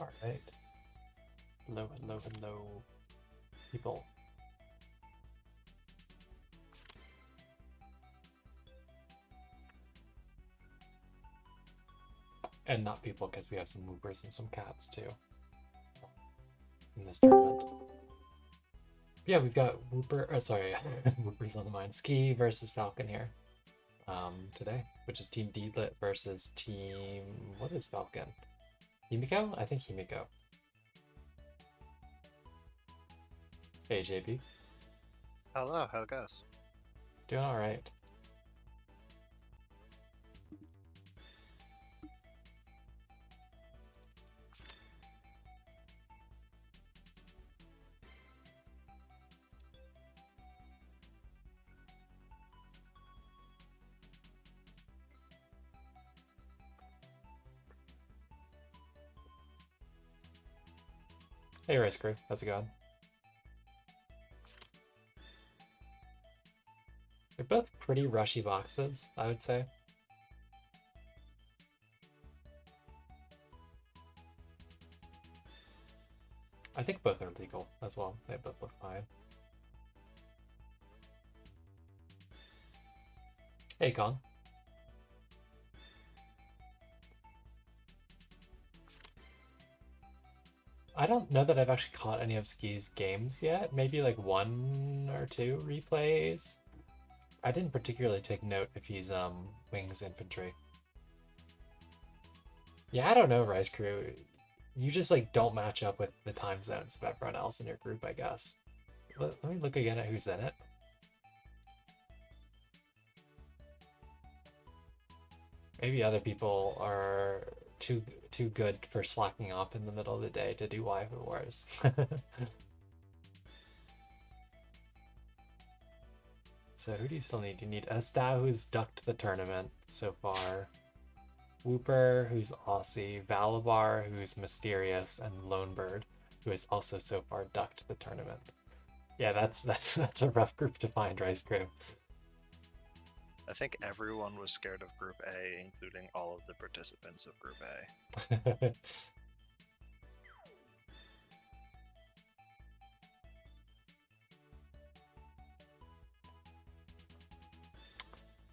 Alright. Hello, hello, hello, people. And not people, because we have some Woopers and some cats too in this tournament. Yeah, we've got Woopers on the mind. Skee versus Falcon here today, which is Team Deedlit versus Team... what is Falcon? Himiko? I think Himiko. Hey, JB. Hello, how it goes? Doing alright. Hey, Race Crew. How's it going? They're both pretty rushy boxes, I would say. I think both are legal as well. They both look fine. Hey, Con. I don't know that I've actually caught any of Skee's games yet. Maybe like 1 or 2 replays. I didn't particularly take note if he's Wings Infantry. Yeah, I don't know, Rice Crew. You just like don't match up with the time zones of everyone else in your group, I guess. Let me look again at who's in it. Maybe other people are too good for slacking off in the middle of the day to do Waifu Wars. So who do you still need? You need Estau, who's ducked the tournament so far. Wooper, who's Aussie. Valabar, who's mysterious, and Lonebird, who has also so far ducked the tournament. Yeah, that's a rough group to find, Rice Crew. I think everyone was scared of Group A, including all of the participants of Group A.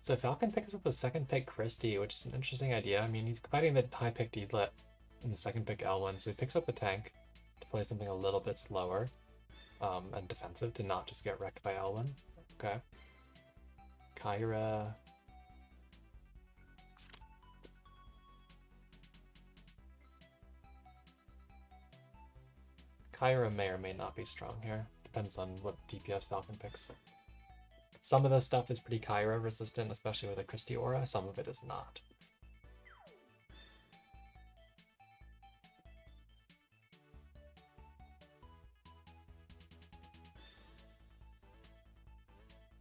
So Falcon picks up the second pick Christie, which is an interesting idea. I mean, he's fighting the high pick Deedlit and the second pick Elwyn, so he picks up a tank to play something a little bit slower and defensive to not just get wrecked by Elwyn. Okay. Kyra. Kyra may or may not be strong here. Depends on what DPS Falcon picks. Some of the stuff is pretty Kyra resistant, especially with a Christie aura. Some of it is not.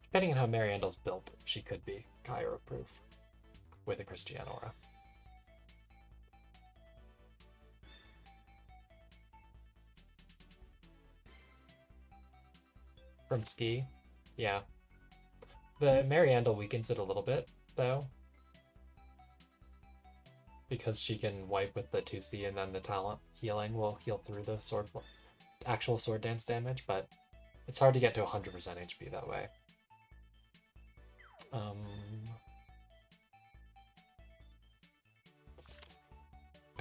Depending on how Mariandle's built, she could be Kyra proof with a Christian aura. From Skee, yeah. The Mariandle weakens it a little bit, though. Because she can wipe with the 2C and then the talent healing will heal through the actual sword dance damage, but it's hard to get to 100% HP that way. I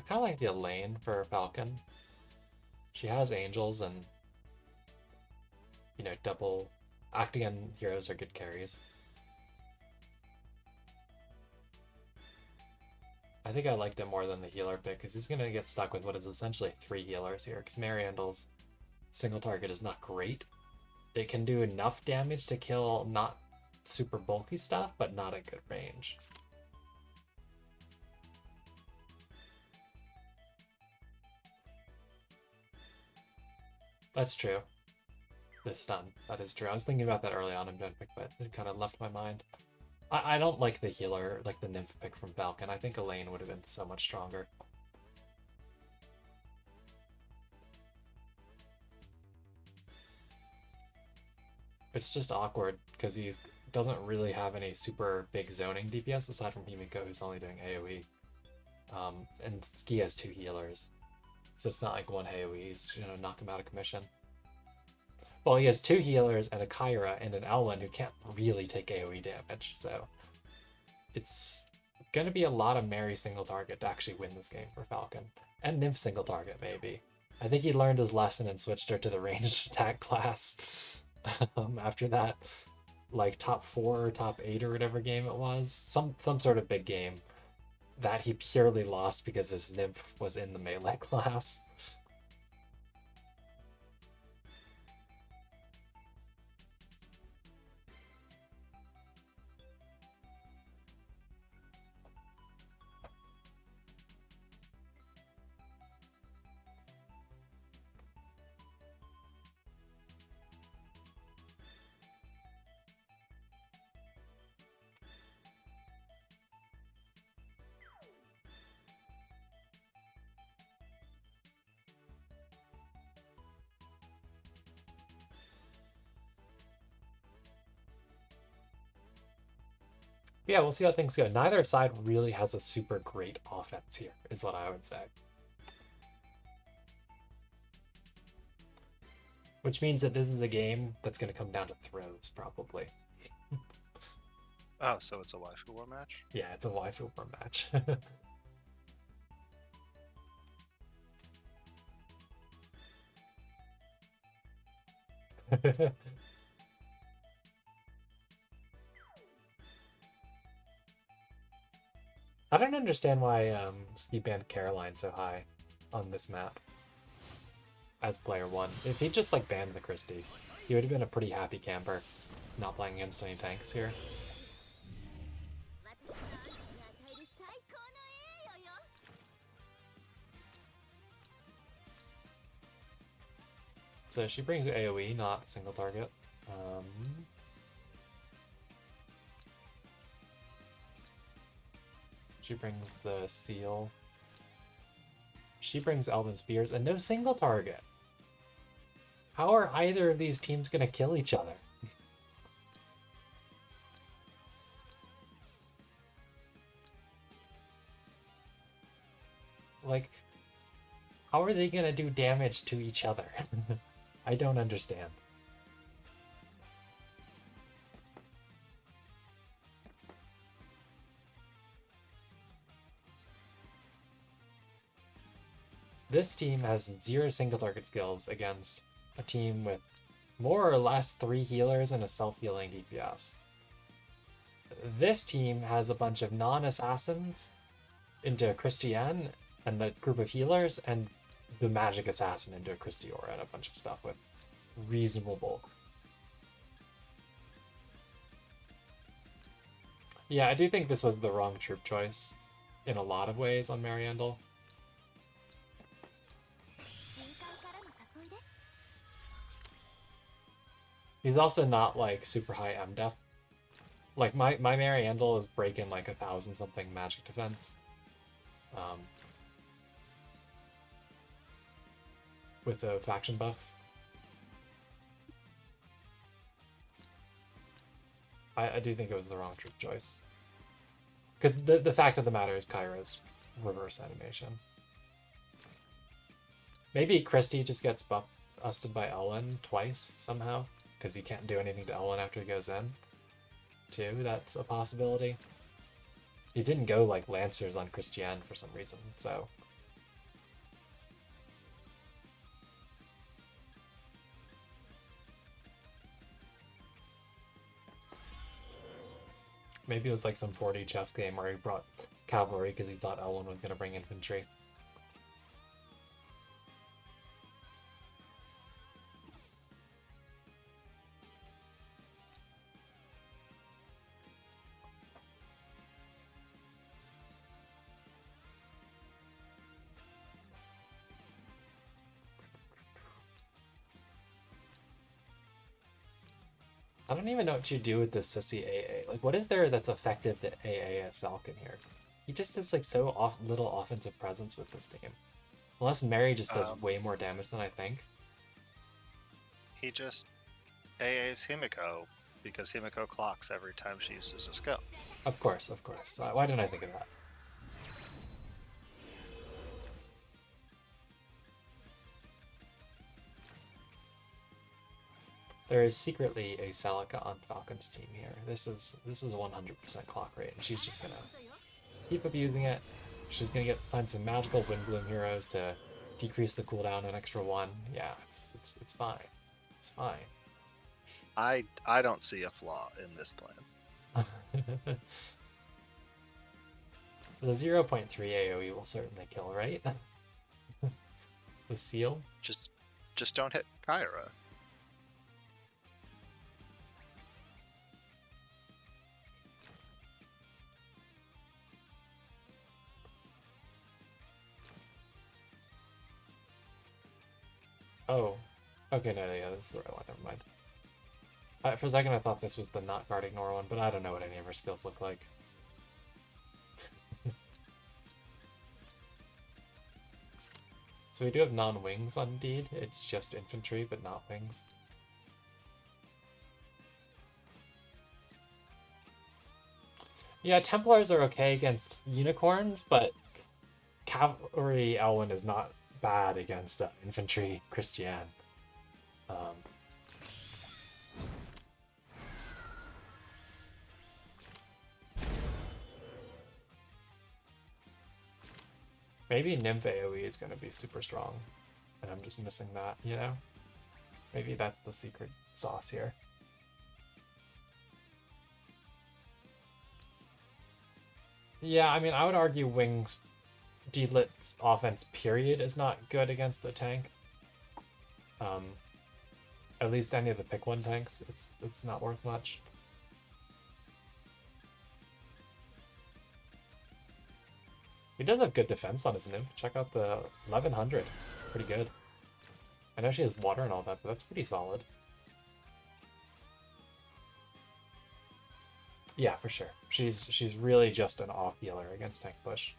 kind of like the Elaine for Falcon. She has angels and, you know, double acting on heroes are good carries. I think I liked it more than the healer pick because he's going to get stuck with what is essentially 3 healers here because Mariandle's single target is not great. It can do enough damage to kill not super bulky stuff, but not at good range. That's true. The stun, that is true. I was thinking about that early on in Gen pick, but it kind of left my mind. I don't like the healer, like the nymph pick from Falcon. I think Elaine would have been so much stronger. It's just awkward because he doesn't really have any super big zoning DPS aside from Himiko, who's only doing AoE. And Skee has 2 healers. So it's not like one AoE's, knock him out of commission. Well, he has 2 healers and a Kyra and an Elwyn who can't really take AoE damage, so it's gonna be a lot of Mary single target to actually win this game for Falcon. And Nymph single target, maybe. I think he learned his lesson and switched her to the ranged attack class after that, like top 4 or top 8 or whatever game it was. Some sort of big game that he purely lost because his Nymph was in the melee class. Yeah, we'll see how things go. Neither side really has a super great offense here, is what I would say. Which means that this is a game that's going to come down to throws, probably. Oh, so it's a Waifu War match? Yeah, it's a Waifu War match. I don't understand why Skee banned Caroline so high on this map as player 1. If he just like banned the Christie, he would have been a pretty happy camper not playing against any tanks here. So she brings AoE, not single target. She brings the seal. She brings Elven Spears and no single target. How are either of these teams gonna kill each other? Like, how are they gonna do damage to each other? I don't understand. This team has 0 single target skills against a team with more or less 3 healers and a self-healing DPS. This team has a bunch of non-assassins into a Christiane and the group of healers, and the magic assassin into a Christiora and a bunch of stuff with reasonable bulk. Yeah, I do think this was the wrong troop choice in a lot of ways on Mariandel. He's also not like super high MDef. Like my Mariandel is breaking like 1,000 something magic defense. With a faction buff. I do think it was the wrong troop choice. Because the fact of the matter is Kyra's reverse animation. Maybe Christie just gets busted by Ellen twice somehow, because he can't do anything to Ellen after he goes in. Too, that's a possibility. He didn't go like Lancers on Christiane for some reason, so... Maybe it was like some 4D chess game where he brought cavalry because he thought Elwyn was going to bring infantry. I don't even know what you do with this sissy AA. Like, what is there that's effective to AA as Falcon here? He just has like so little offensive presence with this team. Unless Mary just does way more damage than I think. He just AA's Himiko because Himiko clocks every time she uses a skill. Of course, of course. Why didn't I think of that? There is secretly a Celica on Falcon's team here. This is 100% clock rate, and she's just gonna keep abusing it. She's gonna find some magical Windbloom heroes to decrease the cooldown an extra 1. Yeah, it's fine. It's fine. I don't see a flaw in this plan. The 0.3 AoE will certainly kill, right? The seal? Just don't hit Kyra. Oh. Okay, no, yeah, this is the right one, never mind. For a second I thought this was the not guard ignore one, but I don't know what any of her skills look like. So we do have non-wings on Deed. It's just infantry, but not wings. Yeah, Templars are okay against unicorns, but Cavalry Elwyn is not bad against infantry Christiane. Maybe Nymph AoE is going to be super strong, and I'm just missing that, you know? Maybe that's the secret sauce here. Yeah, I mean, I would argue Wings Deedlit's offense period is not good against a tank. At least any of the pick one tanks, it's not worth much. He does have good defense on his Nymph. Check out the 1100. Pretty good. I know she has water and all that, but that's pretty solid. Yeah, for sure. She's really just an off healer against tank push.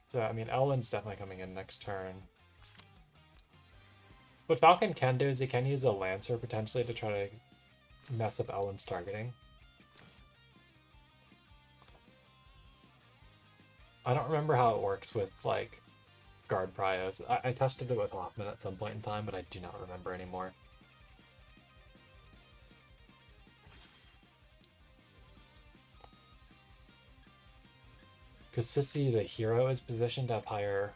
So, I mean, Elwyn's definitely coming in next turn. What Falcon can do is he can use a Lancer potentially to try to mess up Elwyn's targeting. I don't remember how it works with, like, guard pryos. I tested it with Hoffman at some point in time, but I do not remember anymore. Because Sissy, the hero, is positioned to have higher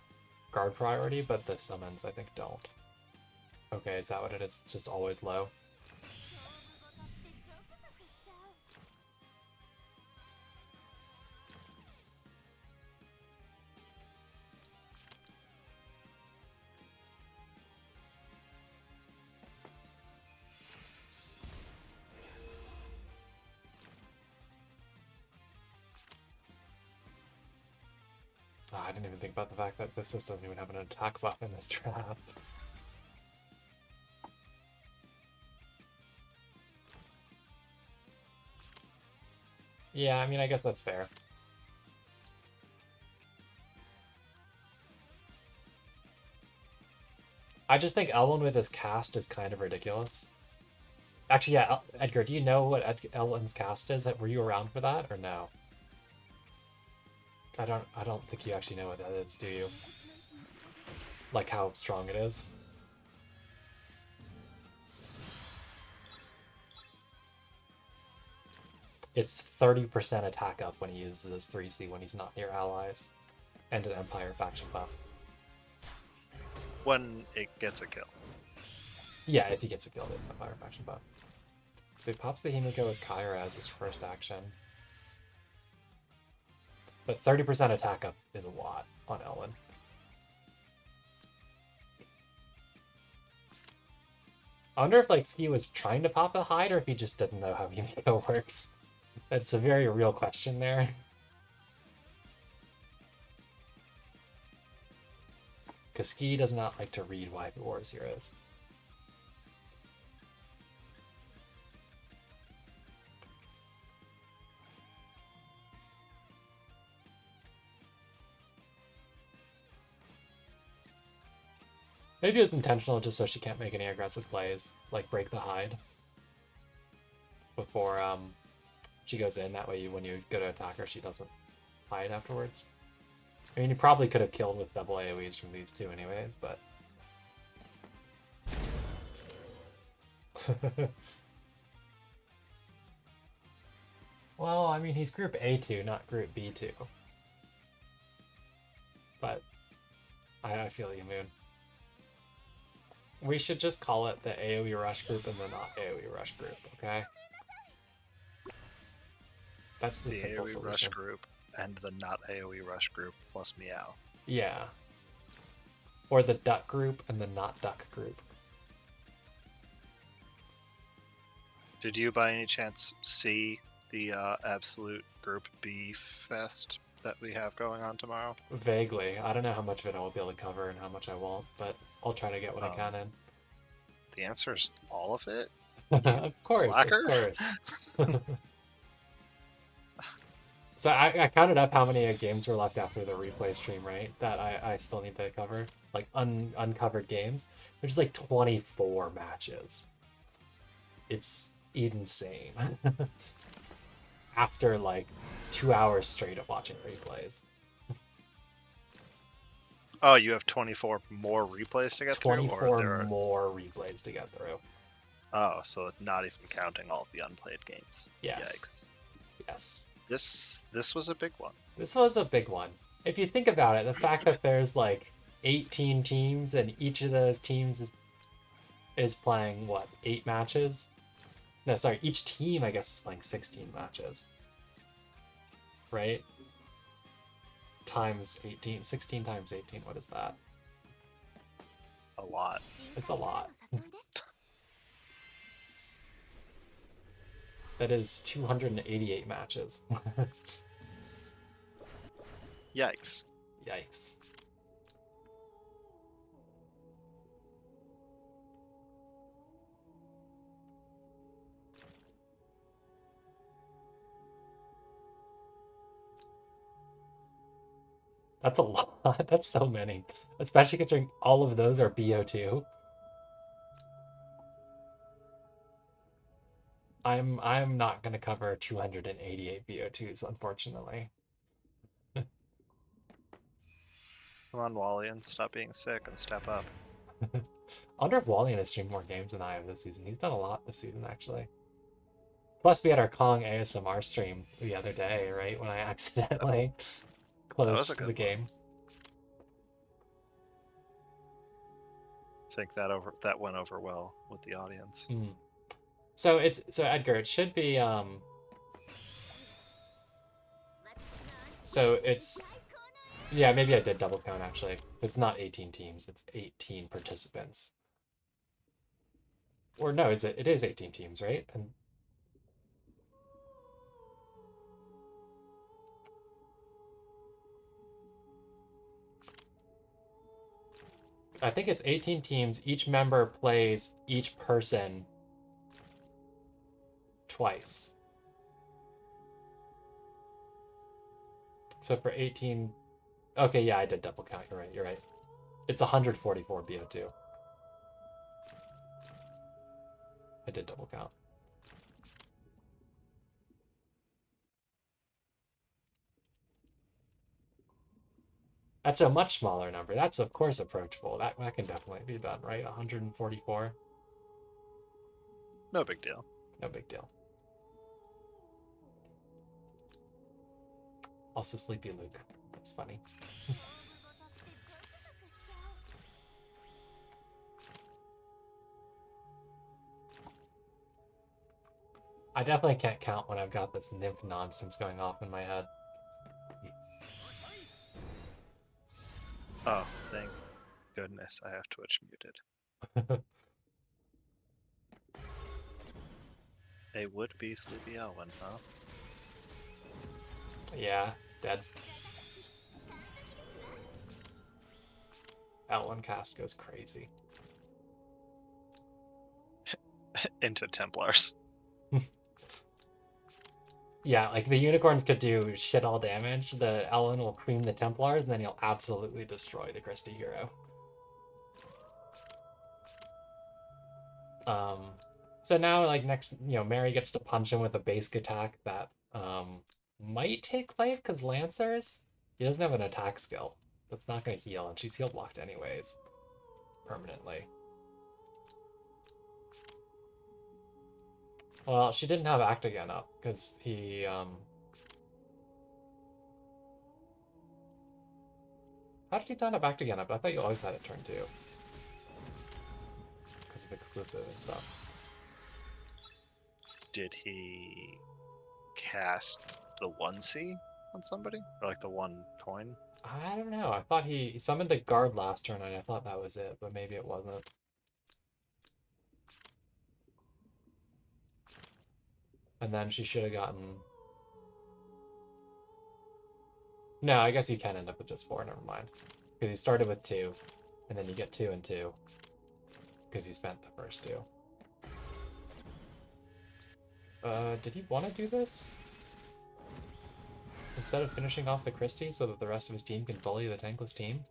guard priority, but the summons, I think, don't. Okay, is that what it is? It's just always low? Oh, I didn't even think about the fact that this system doesn't even have an attack buff in this trap. Yeah, I mean, I guess that's fair. I just think Elwyn with his cast is kind of ridiculous. Actually, yeah, Edgar, do you know what Elwyn's cast is? Were you around for that, or no? I don't think you actually know what that is, do you? Like how strong it is? It's 30% attack up when he uses his 3C when he's not near allies. And an Empire faction buff. When it gets a kill. Yeah, if he gets a kill, it's Empire faction buff. So he pops the Himiko with Kyra as his first action. But 30% attack up is a lot on Elwyn. I wonder if, like, Skee was trying to pop a hide or if he just didn't know how Himiko works. That's a very real question there. Because Skee does not like to read Waifu Wars heroes. Maybe it was intentional just so she can't make any aggressive plays, like break the hide before She goes in, that way when you go to attack her, she doesn't hide afterwards. I mean, you probably could have killed with double AoEs from these two anyways, but... Well, I mean, he's group A2, not group B2. But I feel you, Moon. We should just call it the AoE Rush group and the not AoE Rush group, okay? That's the simple AoE solution. Rush group and the not AoE Rush group plus Meow. Yeah. Or the Duck group and the not Duck group. Did you by any chance see the absolute group B fest that we have going on tomorrow? Vaguely. I don't know how much of it I will be able to cover and how much I won't, but I'll try to get what I can in. The answer is all of it? Of course, slacker? of course. So I counted up how many games were left after the replay stream, right? That I still need to cover. Like uncovered games. Which is like 24 matches. It's insane. After like 2 hours straight of watching replays. Oh, you have 24 more replays to get through? 24 more replays to get through. Oh, so not even counting all of the unplayed games. Yes. Yikes. Yes. This was a big one. This was a big one. If you think about it, the fact that there's like 18 teams and each of those teams is playing, what, 8 matches? No, sorry, each team, I guess, is playing 16 matches. Right? Times 18. 16 times 18, what is that? A lot. It's a lot. That is 288 matches. Yikes. Yikes. That's a lot. That's so many. Especially considering all of those are BO2. I'm not gonna cover 288 BO2s, unfortunately. Come on, Wallian, stop being sick and step up. I wonder if Wallian has streamed more games than I have this season. He's done a lot this season, actually. Plus, we had our Kong ASMR stream the other day, right? When I accidentally closed the game. I think that went over well with the audience. Mm. So Edgar, it should be so it's, yeah, maybe I did double count actually. It's not 18 teams, it's 18 participants. Or no, it is 18 teams, right? And I think it's 18 teams. Each member plays each person twice. So for 18... Okay, yeah, I did double count. You're right. It's 144 BO2. I did double count. That's a much smaller number. That's, of course, approachable. That can definitely be done, right? 144. No big deal. No big deal. Also, Sleepy Luke. That's funny. I definitely can't count when I've got this nymph nonsense going off in my head. Oh, thank goodness I have Twitch muted. A would-be Sleepy Elwyn, huh? Yeah, dead. Elwyn cast goes crazy. Into Templars. Yeah, like the unicorns could do shit all damage. The Elwyn will cream the Templars, and then he'll absolutely destroy the Christie hero. So now, like, next, Mary gets to punch him with a basic attack that might take life because Lancers, he doesn't have an attack skill. That's not going to heal, and she's heal blocked anyways, permanently. Well, she didn't have Act Again up because he, how did he not have Act Again up? I thought you always had it turn 2 because of exclusive and stuff. Did he cast the 1C on somebody? Or like the 1 coin? I don't know. I thought he summoned a guard last turn, and I thought that was it, but maybe it wasn't. And then she should have gotten... No, I guess you can end up with just 4, never mind. Because he started with 2, and then you get 2 and 2. Because he spent the first 2. Did he want to do this? Instead of finishing off the Christie so that the rest of his team can bully the tankless team?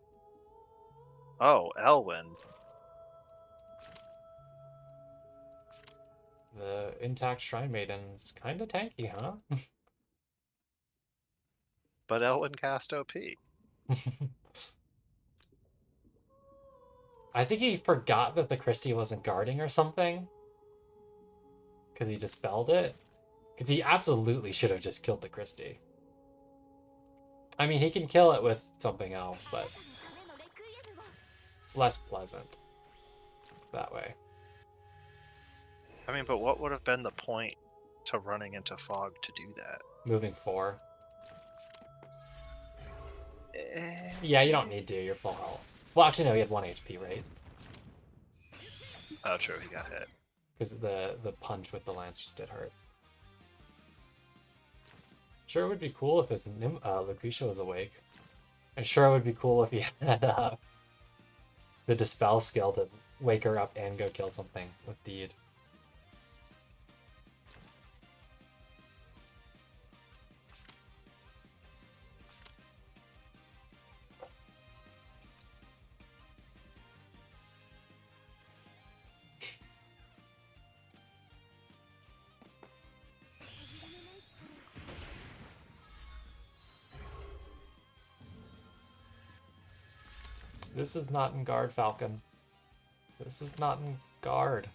Oh, Elwyn. The intact Shrine Maiden's kinda tanky, huh? But Elwyn cast OP. I think he forgot that the Christie wasn't guarding or something. Because he dispelled it. Because he absolutely should have just killed the Christie. I mean, he can kill it with something else, but it's less pleasant that way. I mean, but what would have been the point to running into fog to do that? Moving 4. Yeah, you don't need to. You're full health. Well, actually, no, he had 1 HP, right? Oh, true, he got hit. Because the punch with the lance just did hurt. Sure, it would be cool if his Lucretia was awake. And sure, it would be cool if he had the Dispel skill to wake her up and go kill something with Deed. This is not in guard, Falcon. This is not in guard.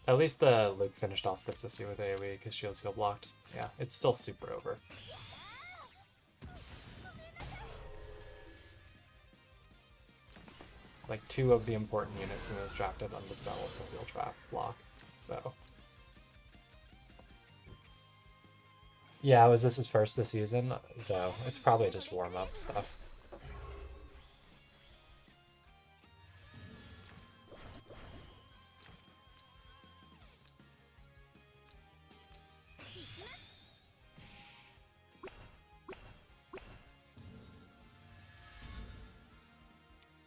At least the Luke finished off this issue with AoE because shield's heal blocked. Yeah, it's still super over. Like 2 of the important units in this draft have Undispel with the Wheel Trap block, so. Yeah, was this his first this season? So it's probably just warm-up stuff.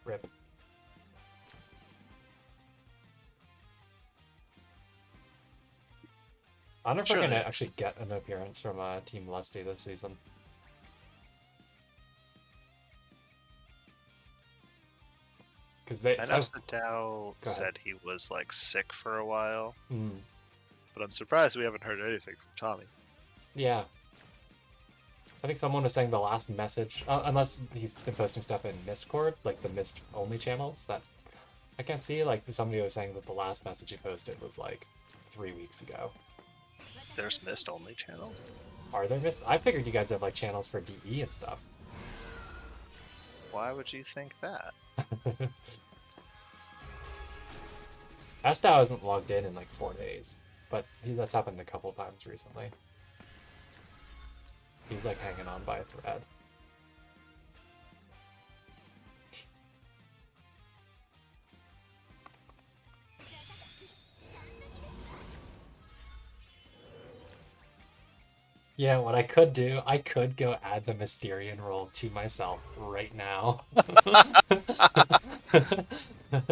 Rip. I wonder if we're gonna actually get an appearance from Team Lusty this season. Because they. I know Sadao said he was like sick for a while, but I'm surprised we haven't heard anything from Tommy. Yeah. I think someone was saying the last message, unless he's been posting stuff in Mistcord, like the Mist only channels that I can't see. Like somebody was saying that the last message he posted was like 3 weeks ago. There's Mist only channels? Are there Mist? I figured you guys have like channels for DE and stuff. Why would you think that? Estau hasn't logged in like 4 days, but that's happened a couple times recently. He's like hanging on by a thread. Yeah, what I could do, I could go add the Mysterian roll to myself right now.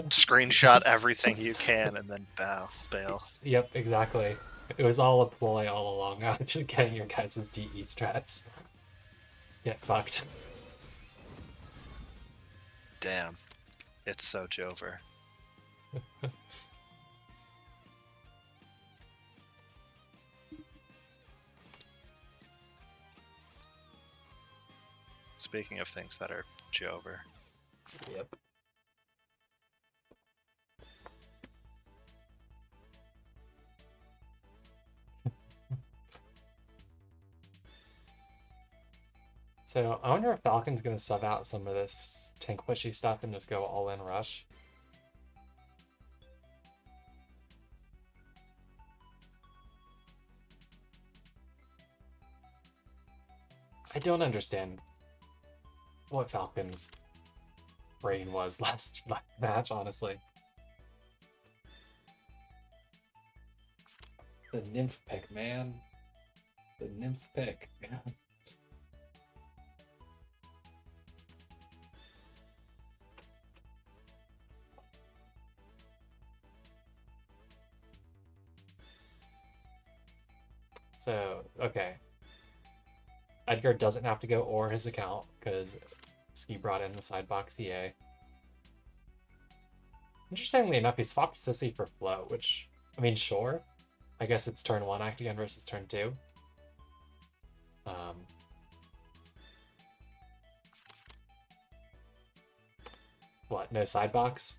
Screenshot everything you can and then bail. Yep, exactly. It was all a ploy all along. I was just getting your guys' DE strats. Get fucked. Damn. It's so Jover. Speaking of things that are Jover. Yep. So I wonder if Falcon's gonna sub out some of this tank pushy stuff and just go all in rush. I don't understand what Falcon's brain was last match, honestly. The nymph pick, man. The nymph pick. So, okay. Edgar doesn't have to go or his account because Skee brought in the sidebox EA. Interestingly enough, he swapped Sissy for Float, which, I mean, sure. I guess it's turn 1 act again versus turn 2. What, no sidebox?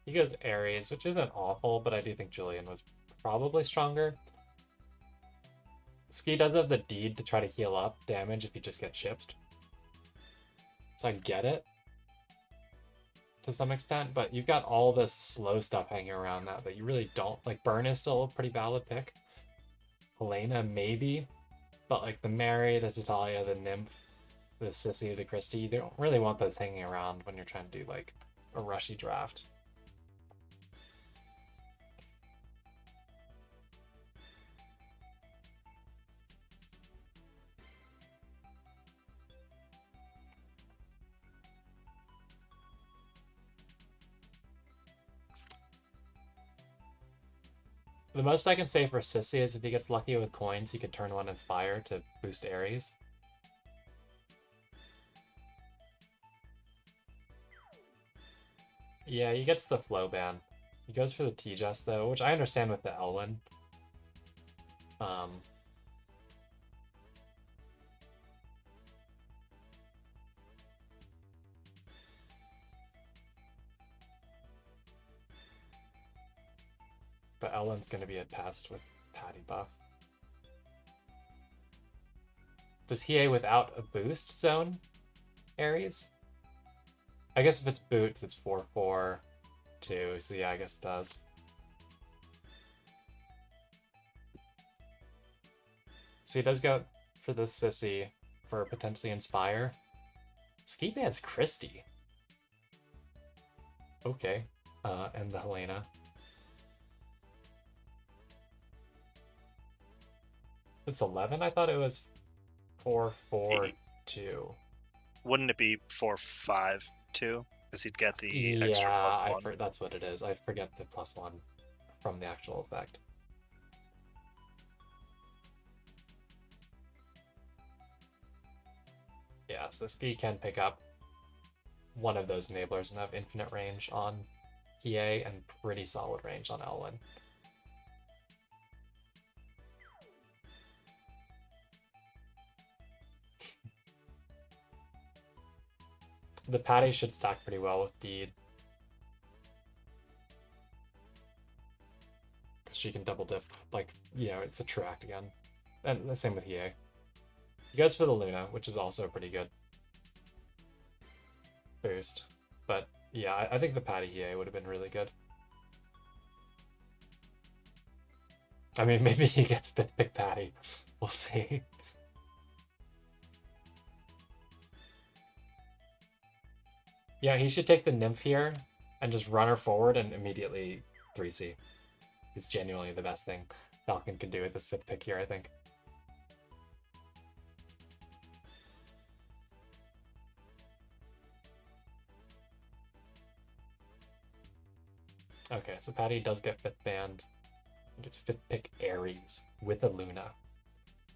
He goes Ares, which isn't awful, but I do think Julian was probably stronger. Skee does have the deed to try to heal up damage if you just get chipped. So I get it to some extent, but you've got all this slow stuff hanging around that you really don't. Like, Burn is still a pretty valid pick. Helena, maybe. But like the Mary, the Tatalia, the Nymph, the Sissy, the Christie, you don't really want those hanging around when you're trying to do like a rushy draft. The most I can say for Sissy is if he gets lucky with coins, he could turn one Inspire to boost Ares. Yeah, he gets the flow ban. He goes for the T-Just though, which I understand with the Elwyn. But Elwyn's gonna be a pest with Patty buff. Does he A without a boost zone Ares? I guess if it's boots, it's 4/4 too. So yeah, I guess it does. So he does go for the Sissy for potentially Inspire. Skee bans Christie. Okay. And the Helena. It's 11? I thought it was 4/4/2. Wouldn't it be 4/5/2? Because he'd get the extra +1. That's what it is. I forget the +1 from the actual effect. Yeah, so Skee can pick up one of those enablers and have infinite range on EA and pretty solid range on Elwyn. The Patty should stack pretty well with Deed. Because she can double dip, like, you know, it's a true act again. And the same with EA. He goes for the Luna, which is also pretty good. boost. But yeah, I think the Patty Hiei would have been really good. I mean, maybe he gets 5th pick Patty. We'll see. Yeah, he should take the Nymph here and just run her forward and immediately 3C. It's genuinely the best thing Falcon can do with this 5th pick here, I think. Okay, so Patty does get 5th banned. He gets 5th pick Ares with a Luna.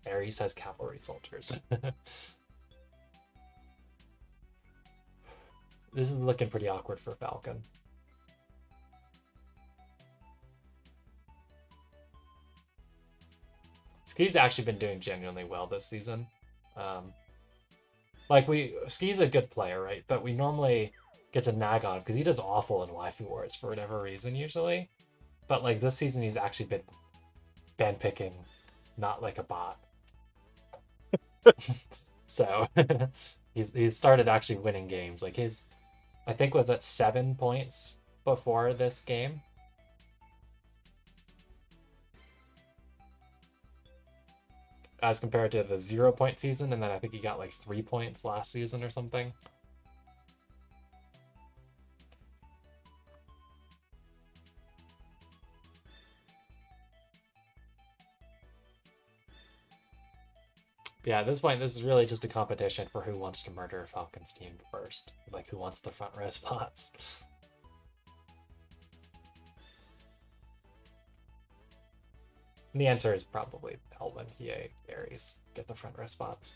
Ares has cavalry soldiers. This is looking pretty awkward for Falcon. Skee's actually been doing genuinely well this season. Skee's a good player, right? But we normally get to nag on him because he does awful in Waifu Wars for whatever reason usually. But like this season, he's actually been ban picking, not like a bot. So he's started actually winning games. Like his, I think was at 7 points before this game. As compared to the 0-point season, and then I think he got like 3 points last season or something. Yeah, at this point, this is really just a competition for who wants to murder Falcon's team first. Like, who wants the front row spots. And the answer is probably Elwin, Hiei, Ares. Get the front row spots.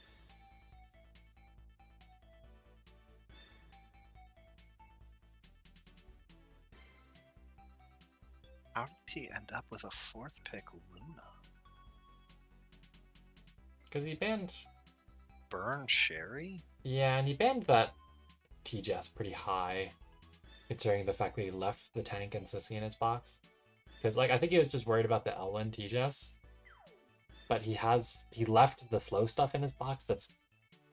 How did he end up with a 4th pick Luna? Because he banned... Burn Sherry? Yeah, and he banned that TJS pretty high, considering the fact that he left the tank and Sissy in his box. Because, like, I think he was just worried about the Elwin TJS. But he left the slow stuff in his box that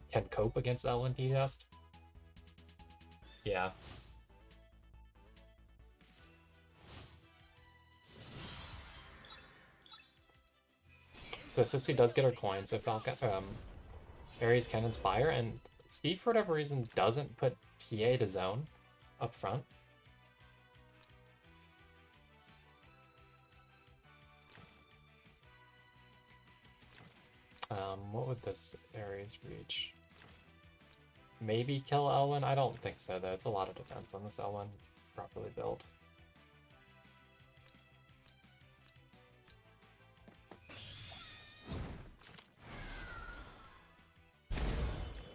can cope against Elwin TJS. Yeah. So Sissy does get her coin, so Falcon, Ares can inspire, and Skee, for whatever reason, doesn't put PA to zone up front. What would this Ares reach? Maybe kill Elwin? I don't think so, though. It's a lot of defense on this Elwin. It's properly built.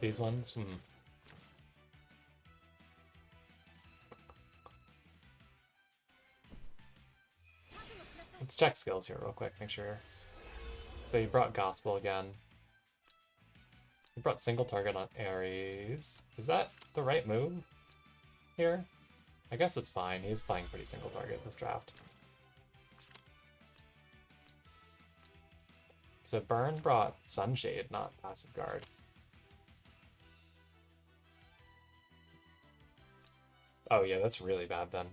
These ones? Let's check skills here real quick, make sure. So you brought Gospel again. You brought single target on Ares. Is that the right move here? I guess it's fine. He's playing pretty single target this draft. So Burn brought Sunshade, not Passive Guard. Oh yeah, that's really bad then.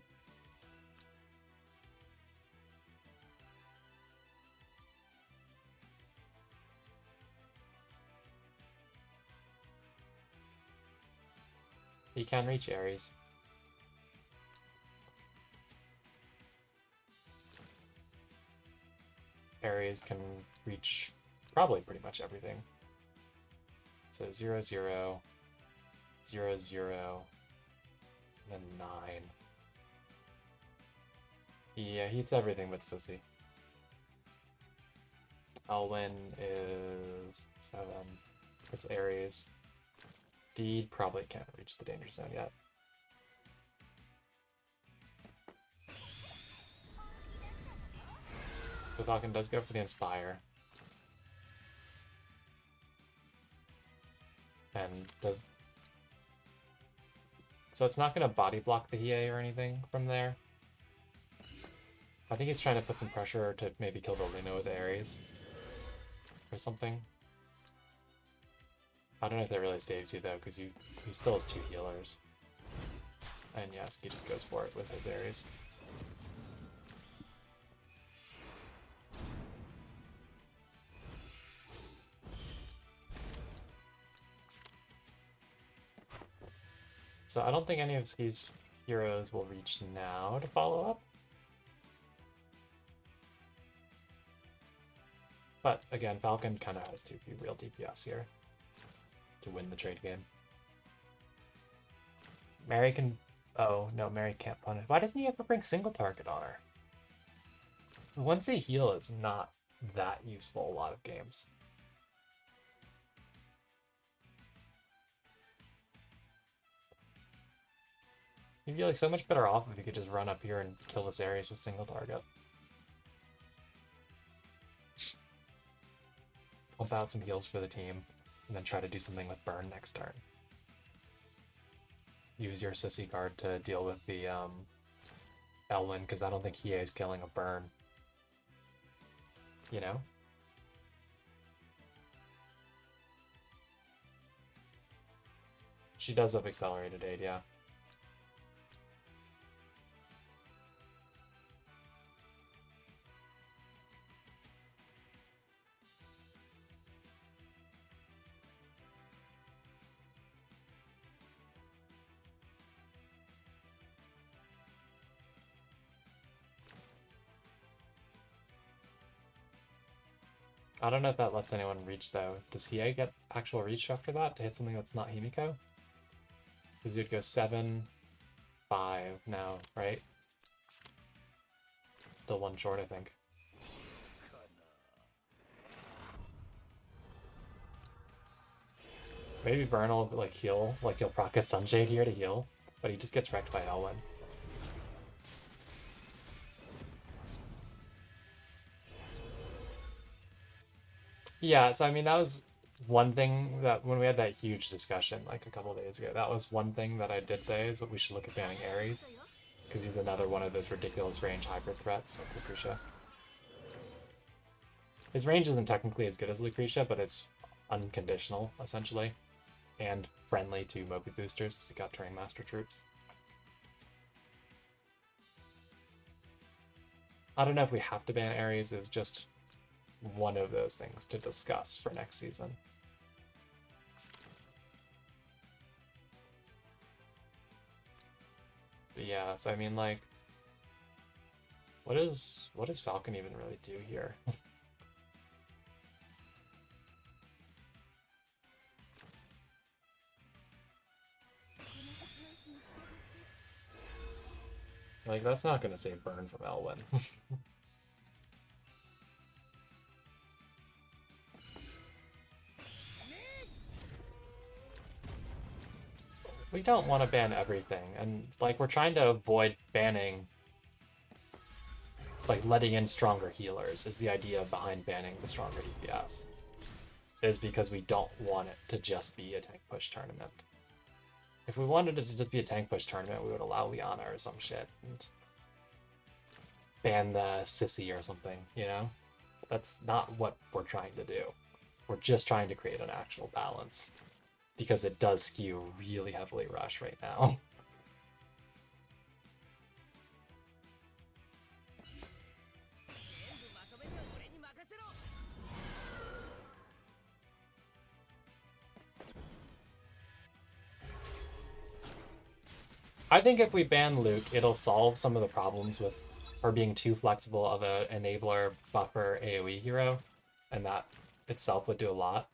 He can reach Ares. Ares can reach probably pretty much everything. So 0, 0, 0, 0, and then 9. Yeah, he hits everything but Sissy. Elwin is 7. It's Ares. Deed probably can't reach the danger zone yet. So Falcon does go for the Inspire. And does... So it's not going to body block the Hiei or anything from there. I think he's trying to put some pressure to maybe kill the Luna with Ares. Or something. I don't know if that really saves you though, because he still has 2 healers. And yeah, Skee just goes for it with his Ares. So I don't think any of Skee's heroes will reach now to follow up. But again, Falcon kind of has to be real DPS here to win the trade game. Mary can... Oh, no, Mary can't punish. Why doesn't he ever bring single target on her? Once they heal, it's not that useful a lot of games. You'd be like so much better off if you could just run up here and kill this Ares with single target. Pump out some heals for the team, and then try to do something with burn next turn. Use your Sissy card to deal with the Elwyn, because I don't think Hiei is killing a burn. You know? She does have accelerated aid, yeah. I don't know if that lets anyone reach, though. Does Hiei get actual reach after that to hit something that's not Himiko? Because you'd go 7, 5 now, right? Still one short, I think. Maybe Burn will, like, heal. Like, he'll proc a Sunshade here to heal. But he just gets wrecked by Elwyn. Yeah, so I mean, that was one thing that when we had that huge discussion like a couple days ago, that was one thing that I did say is that we should look at banning Ares, because he's another one of those ridiculous range hybrid threats like Lucretia. His range isn't technically as good as Lucretia, but it's unconditional, essentially, and friendly to Mobi boosters because he got Terrain Master troops. I don't know if we have to ban Ares, it was just one of those things to discuss for next season. But yeah, so I mean, like, what does Falcon even really do here? Like, that's not gonna save burn from Elwyn. We don't want to ban everything, and like we're trying to avoid banning, like letting in stronger healers is the idea behind banning the stronger DPS. Is because we don't want it to just be a tank push tournament. If we wanted it to just be a tank push tournament, we would allow Liana or some shit and ban the Sissy or something, you know? That's not what we're trying to do. We're just trying to create an actual balance. Because it does skew really heavily rush right now. I think if we ban Luke, it'll solve some of the problems with her being too flexible of an enabler, buffer, AoE hero, and that itself would do a lot.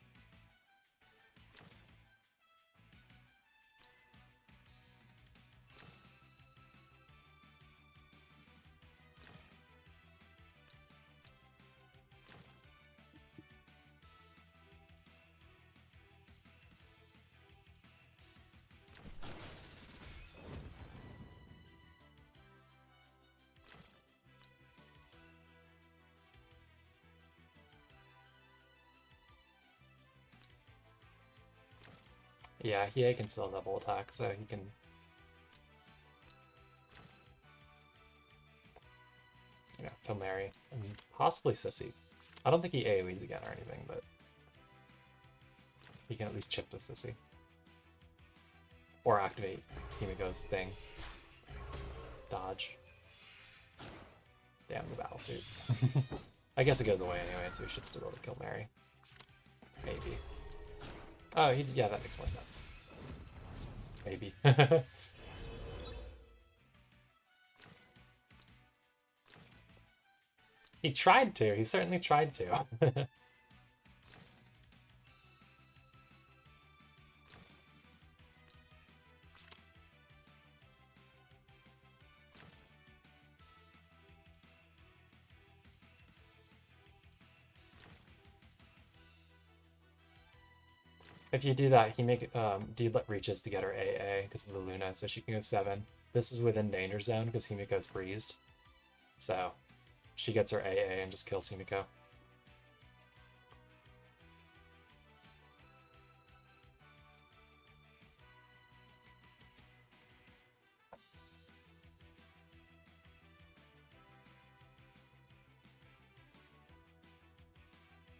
Yeah, he can still double attack, so he can... You know, kill Mary, and possibly Sissy. I don't think he AoEs again or anything, but... He can at least chip the Sissy. Or activate Himiko's thing. Dodge. Damn the battle suit. I guess it goes away anyway, so we should still be able to kill Mary. Maybe. Oh, yeah, that makes more sense. Maybe. He tried to. He certainly tried to. If you do that, he make Deedlit reaches to get her AA because of the Luna, so she can go 7. This is within danger zone because Himiko's freezed. So she gets her AA and just kills Himiko.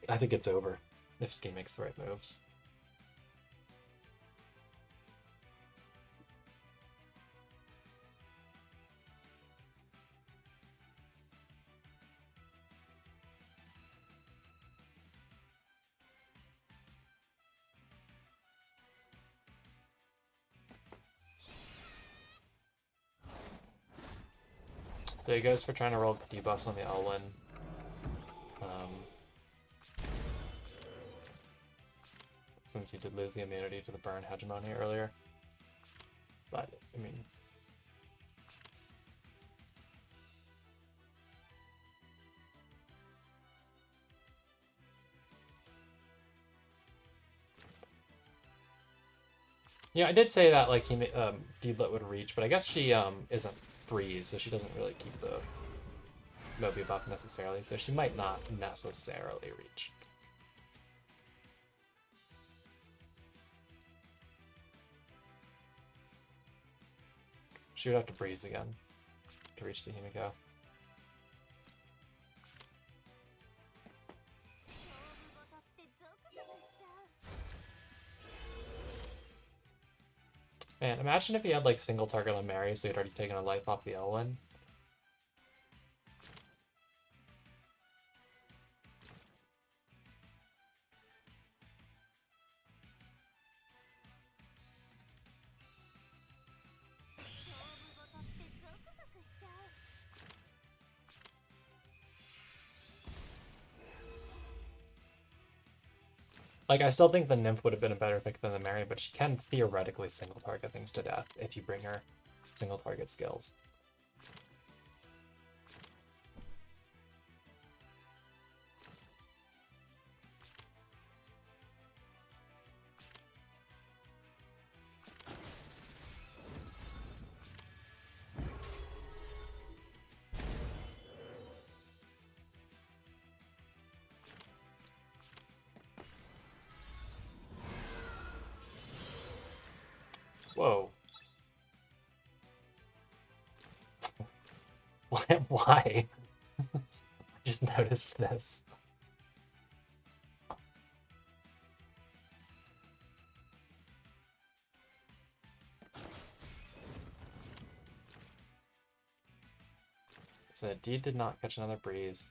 I think it's over if Skee makes the right moves. So he goes for trying to roll debuffs on the Elwyn. Since he did lose the immunity to the burn hegemony earlier. But, I mean... Yeah, I did say that, like, Deedlit would reach, but I guess she, isn't freeze, so she doesn't really keep the Moby buff necessarily, so she might not necessarily reach. She would have to freeze again to reach the Himiko. Man, imagine if he had like single target on Mary, so he'd already taken a life off the Elwyn. Like, I still think the Nymph would have been a better pick than the Mary, but she can theoretically single target things to death if you bring her single target skills. Whoa. Why? I just noticed this. So D did not catch another breeze.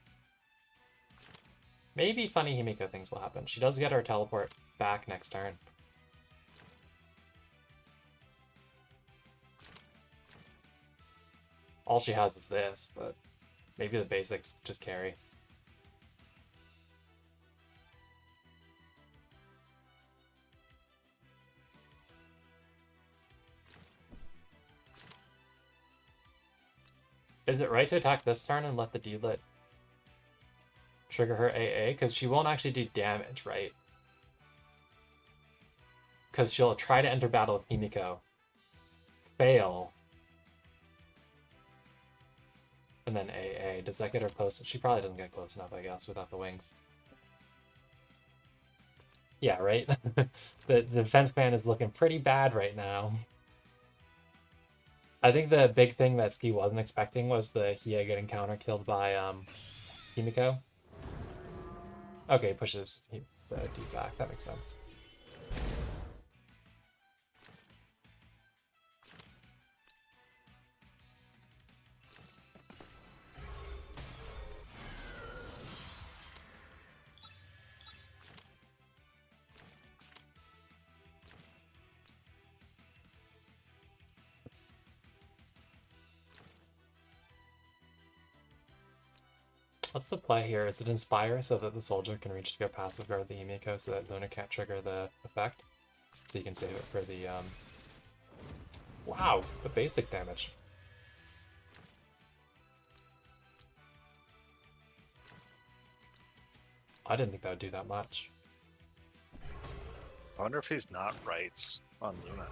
Maybe funny Himiko things will happen. She does get her teleport back next turn. All she has is this, but maybe the basics just carry. Is it right to attack this turn and let the Deedlit trigger her AA? Because she won't actually do damage, right? Because she'll try to enter battle with Himiko, fail, and then AA. Does that get her close? She probably doesn't get close enough, I guess, without the wings. Yeah, right? The defense man is looking pretty bad right now. I think the big thing that Skee wasn't expecting was the Hia getting counter killed by Himiko. Okay, pushes the D back. That makes sense. What's the play here? Is it Inspire so that the soldier can reach to go passive guard the Himiko so that Luna can't trigger the effect? So you can save it for the, Wow, the basic damage. I didn't think that would do that much. I wonder if he's not rights on Luna.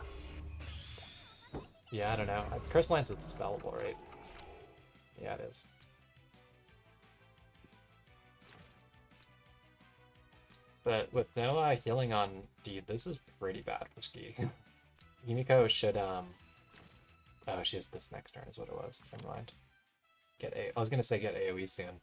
Yeah, I don't know. Curse Lance is dispellable, right? Yeah, it is. But with no healing on Deed, this is pretty bad for Skee. Himiko should, oh, she has this next turn is what it was. Never mind. I was gonna say get AoE soon.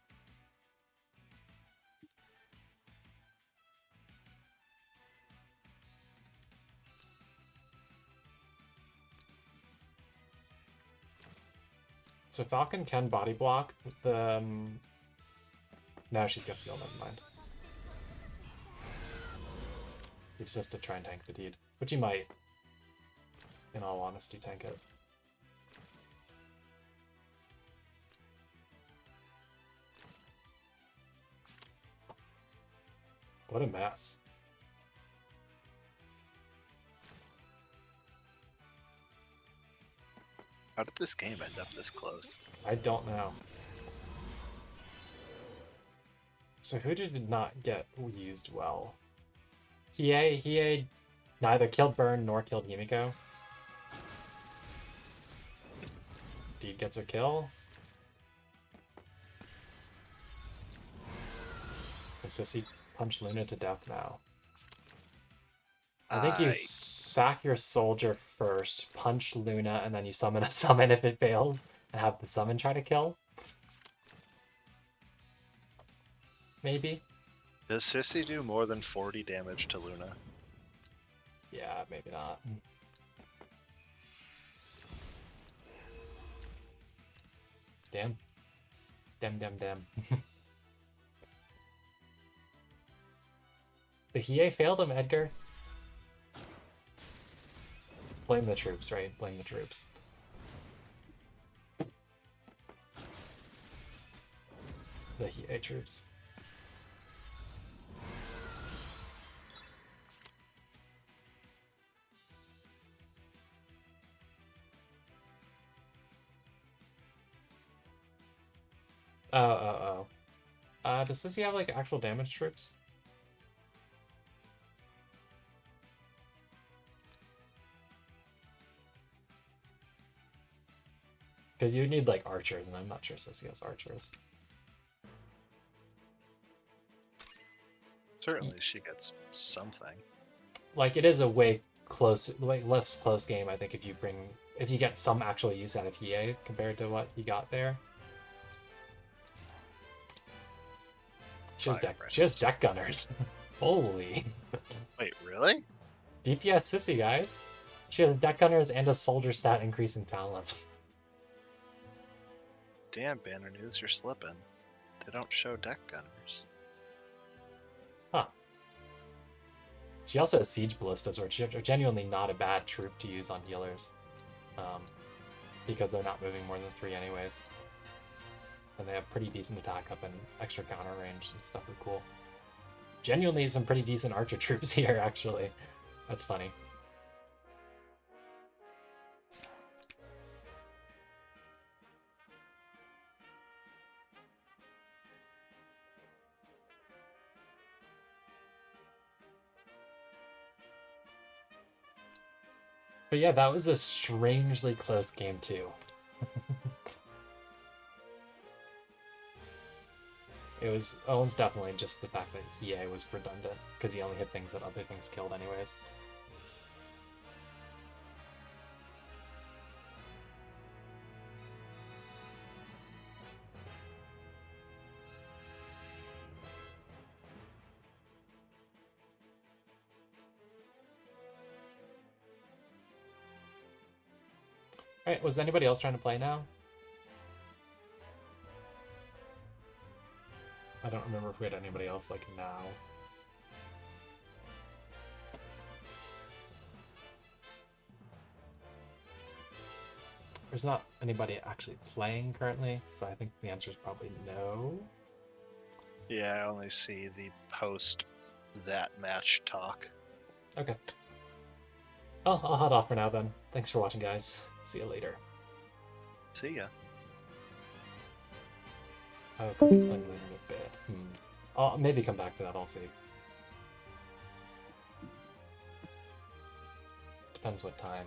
So Falcon can body block the... No, she's got skill, never mind. It's just to try and tank the Deed, which he might, in all honesty, tank it. What a mess. How did this game end up this close? I don't know. So who did not get used well? Hiei neither killed Burn nor killed Himiko. Deed gets her kill. And Sissy punched Luna to death now. I think you sack your soldier first, punch Luna, and then you summon a summon if it fails, and have the summon try to kill. Maybe? Does Sissy do more than 40 damage to Luna? Yeah, maybe not. Damn. Damn. The Hiei failed him, Edgar. Blame the troops, right? Blame the troops. The Hiei troops. Oh. Does Sissy have, like, actual damage troops? Because you need, like, archers, and I'm not sure Sissy has archers. Certainly she gets something. Like, it is a way less close game, I think, if you get some actual use out of Hiei compared to what you got there. She has deck gunners. Holy. Wait, really? DPS Sissy, guys. She has deck gunners and a soldier stat increasing talent. Damn, Banner News, you're slipping. They don't show deck gunners. Huh. She also has siege ballistas, which are genuinely not a bad troop to use on healers. Because they're not moving more than 3 anyways. And they have pretty decent attack up and extra counter range and stuff are cool. Genuinely some pretty decent archer troops here, actually. That's funny. But yeah, that was a strangely close game too. It was almost definitely just the fact that Hiei was redundant, because he only hit things that other things killed anyways. Alright, was anybody else trying to play now? I don't remember if we had anybody else like now. There's not anybody actually playing currently, so I think the answer is probably no. Yeah, I only see the post that match talk. Okay. I'll head off for now then. Thanks for watching, guys. See you later. See ya. Oh, Cookie's playing later in a bit. I'll maybe come back to that, I'll see. Depends what time.